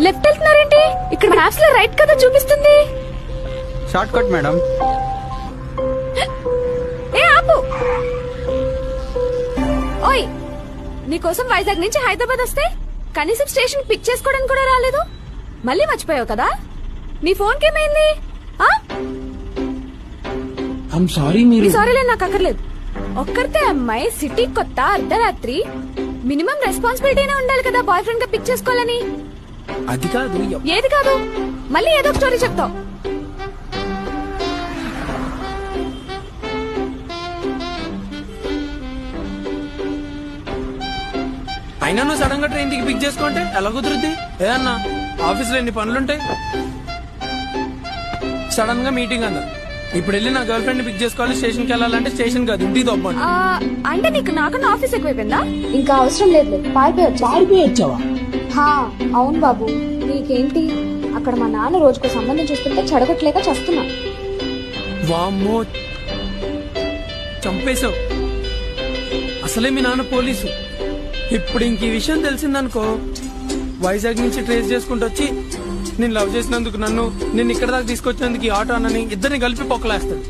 Left వెళ్తున్నారేంటి? ఇక్కడ maps లో right కదా చూపిస్తుంది. Short cut madam. ఏ ఆపు. ఓయ్, నీకోసం వైజాగ్ నుంచి హైదరాబాద్ వస్తే కనీసం స్టేషన్ పిక్ చేసుకోవడానికి కూడా రాలేదు. మళ్ళీ మర్చిపోయావు కదా? నీ ఫోన్ కేమైంది? మీరు సారీలే, నాకు అక్కర్లేదు. ఒక్కరితే అమ్మాయి, సిటీ కొత్త, అర్ధరాత్రి, మినిమం రెస్పాన్సిబిలిటీనే ఉండాలి కదా బాయ్ ఫ్రెండ్ గా పిక్ చేసుకోవాలని. అది కాదు. ఏది కాదు? మళ్ళీ ఏదో ఒక స్టోరీ చెప్తావు. అయినా నువ్వు సడన్ గా ట్రైన్ దిగి పిక్ చేసుకుంటే ఎలా కుదురుద్ది? ఏదన్నా ఆఫీస్ లో ఎన్ని పనులుంటాయి. సడన్ గా మీటింగ్ అన్నా. ఇప్పుడు వెళ్ళి నా గర్ల్ ఫ్రెండ్ పిక్ చేసుకోవాలి, స్టేషన్ కి వెళ్ళాలంటే స్టేషన్ కాదు ఇంటికి తప్పండి. అంటే నీకు నాకన్నా ఆఫీస్ ఎక్కువైపోయిందా? ఇంకా అవసరం లేదు, పారిపోయొచ్చావా? అవును బాబు, నీకేంటి? అక్కడ మా నాన్న రోజుకో సంబంధం చూస్తుంటే చెడగట్లేక చస్తున్నా. వామ్మో, చంపేశావు. అసలే మీ నాన్న పోలీసు. ఇప్పుడు ఇంక ఈ విషయం తెలిసిందనుకో, వైజాగ్ నుంచి ట్రేస్ చేసుకుంటూ వచ్చి నేను లవ్ చేసినందుకు నిన్ను ఇక్కడ దాకా తీసుకొచ్చినందుకు ఈ ఆటో అన్నని ఇద్దరిని కలిపి పొక్కలేస్తాడు.